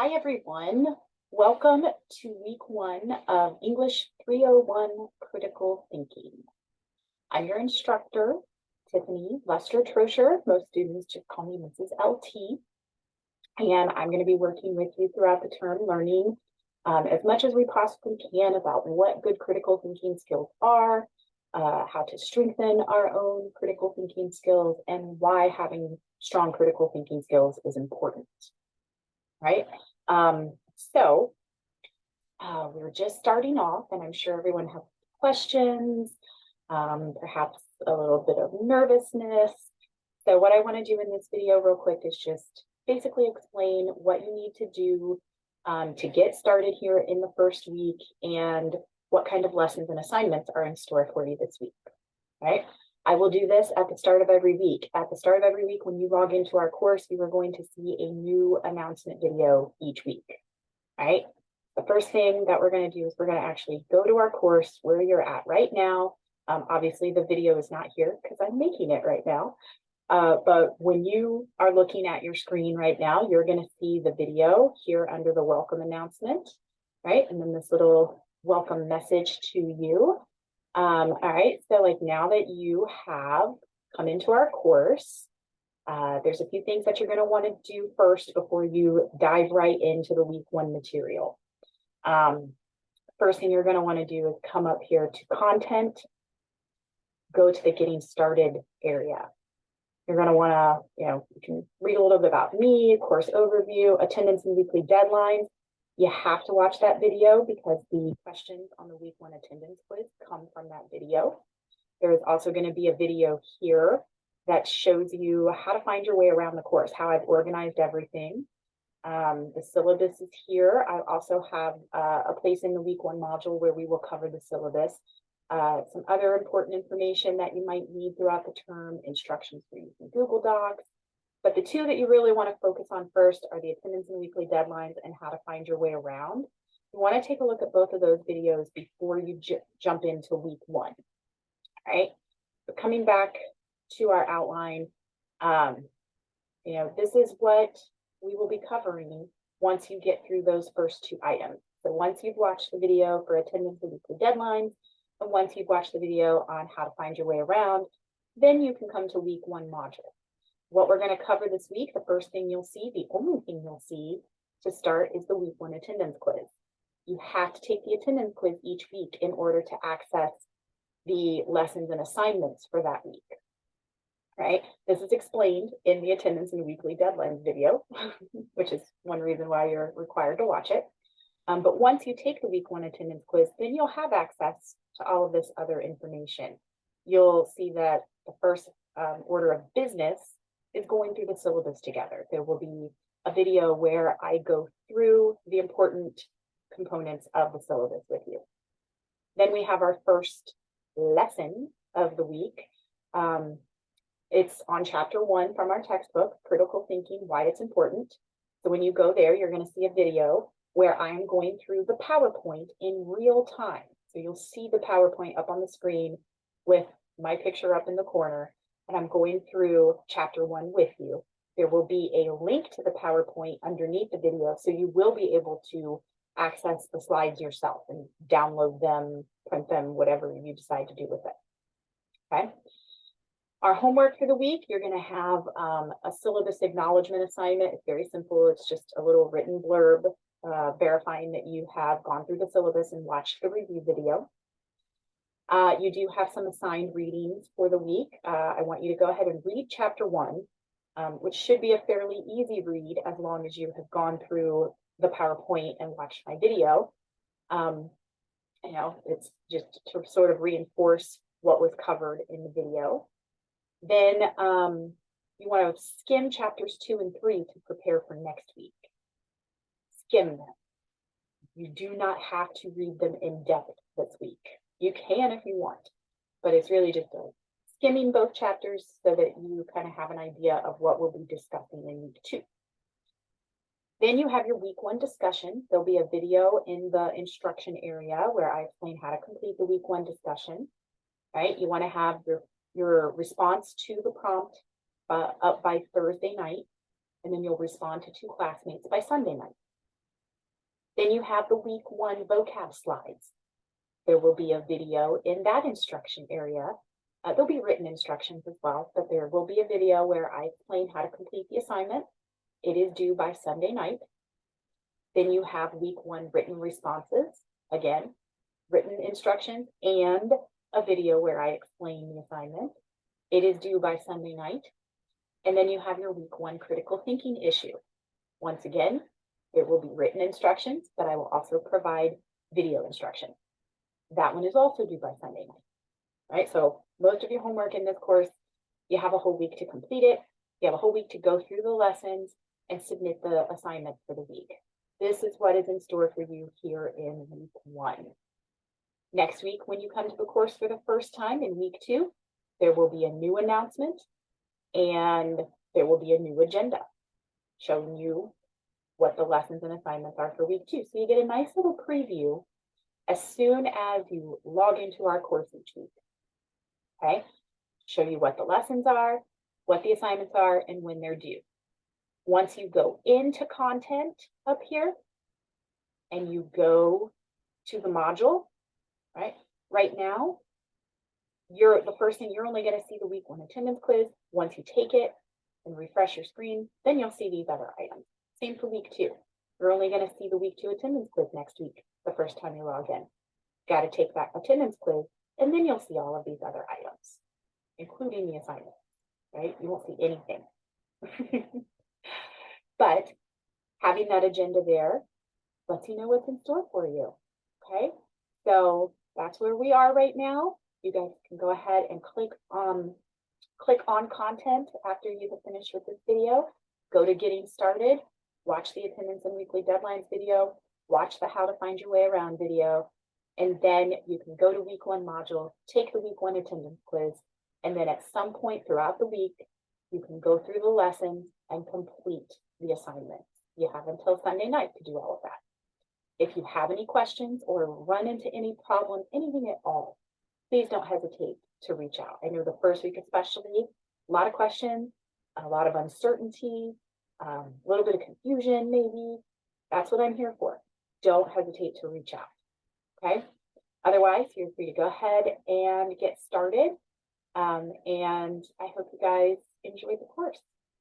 Hi, everyone. Welcome to week one of English 301 Critical Thinking. I'm your instructor, Tiffany Lester-Trosher. Most students just call me Mrs. LT. And I'm going to be working with you throughout the term, learning as much as we possibly can about what good critical thinking skills are, how to strengthen our own critical thinking skills, and why having strong critical thinking skills is important, right? We're just starting off, and I'm sure everyone has questions, perhaps a little bit of nervousness. So what I want to do in this video real quick is just basically explain what you need to do to get started here in the first week and what kind of lessons and assignments are in store for you this week, right? I will do this at the start of every week. At the start of every week, when you log into our course, you are going to see a new announcement video each week, right? The first thing that we're going to do is we're going to actually go to our course where you're at right now. Obviously, the video is not here because I'm making it right now. But when you are looking at your screen right now, you're going to see the video here under the welcome announcement, right? And then this little welcome message to you. All right, so like now that you have come into our course, there's a few things that you're going to want to do first before you dive right into the week one material. First thing you're going to want to do is come up here to content, go to the getting started area. You're going to want to, you can read a little bit about me, course overview, attendance and weekly deadlines. You have to watch that video because the questions on the week one attendance quiz come from that video. There is also going to be a video here that shows you how to find your way around the course, how I've organized everything. The syllabus is here. I also have a place in the week one module where we will cover the syllabus. Some other important information that you might need throughout the term, instructions for using Google Docs. But the two that you really want to focus on first are the attendance and weekly deadlines and how to find your way around. You want to take a look at both of those videos before you jump into week one. All right. But coming back to our outline, this is what we will be covering once you get through those first two items. So once you've watched the video for attendance and weekly deadlines, and once you've watched the video on how to find your way around, then you can come to week one module. What we're going to cover this week, the first thing you'll see, the only thing you'll see to start is the week one attendance quiz. You have to take the attendance quiz each week in order to access the lessons and assignments for that week, right? This is explained in the attendance and weekly deadlines video, which is one reason why you're required to watch it. But once you take the week one attendance quiz, then you'll have access to all of this other information. You'll see that the first order of business is going through the syllabus together. There will be a video where I go through the important components of the syllabus with you. Then we have our first lesson of the week. It's on chapter 1 from our textbook, Critical Thinking, Why It's Important. So when you go there, you're going to see a video where I'm going through the PowerPoint in real time. So you'll see the PowerPoint up on the screen with my picture up in the corner, and I'm going through chapter 1 with you. There will be a link to the PowerPoint underneath the video, so you will be able to access the slides yourself and download them, print them, whatever you decide to do with it. Okay. Our homework for the week, you're going to have a syllabus acknowledgement assignment. It's very simple. It's just a little written blurb verifying that you have gone through the syllabus and watched the review video. You do have some assigned readings for the week. I want you to go ahead and read chapter 1, which should be a fairly easy read as long as you have gone through the PowerPoint and watched my video. It's just to sort of reinforce what was covered in the video. Then you want to skim chapters 2 and 3 to prepare for next week. Skim them. You do not have to read them in depth this week. You can if you want, but it's really just skimming both chapters so that you kind of have an idea of what we'll be discussing in week 2. Then you have your week 1 discussion. There'll be a video in the instruction area where I explain how to complete the week 1 discussion, right? You want to have your response to the prompt up by Thursday night, and then you'll respond to 2 classmates by Sunday night. Then you have the week 1 vocab slides. There will be a video in that instruction area. There'll be written instructions as well, but there will be a video where I explain how to complete the assignment. It is due by Sunday night. Then you have week 1 written responses. Again, written instructions and a video where I explain the assignment. It is due by Sunday night. And then you have your week 1 critical thinking issue. Once again, there will be written instructions, but I will also provide video instruction. That one is also due by Sunday night, right? So most of your homework in this course, you have a whole week to complete it. You have a whole week to go through the lessons and submit the assignment for the week. This is what is in store for you here in week 1. Next week, when you come to the course for the first time in week 2, there will be a new announcement and there will be a new agenda showing you what the lessons and assignments are for week 2. So you get a nice little preview as soon as you log into our course each week. Okay, show you what the lessons are, what the assignments are, and when they're due. Once you go into content up here and you go to the module, right now, the first thing, you're only going to see the week 1 attendance quiz. Once you take it and refresh your screen, then you'll see these other items. Same for week 2. You're only going to see the week 2 attendance quiz next week, the first time you log in. Got to take that attendance quiz, and then you'll see all of these other items, including the assignment, right? You won't see anything. But having that agenda there lets you know what's in store for you, okay? So that's where we are right now. You guys can go ahead and click on content after you have finished with this video. Go to getting started, watch the attendance and weekly deadlines video, watch the how to find your way around video, and then you can go to week 1 module, take the week 1 attendance quiz, and then at some point throughout the week, you can go through the lessons and complete the assignments. You have until Sunday night to do all of that. If you have any questions or run into any problems, anything at all, please don't hesitate to reach out. I know the first week especially, a lot of questions, a lot of uncertainty, a little bit of confusion maybe. That's what I'm here for. Don't hesitate to reach out, okay? Otherwise, you're free to go ahead and get started. And I hope you guys enjoy the course.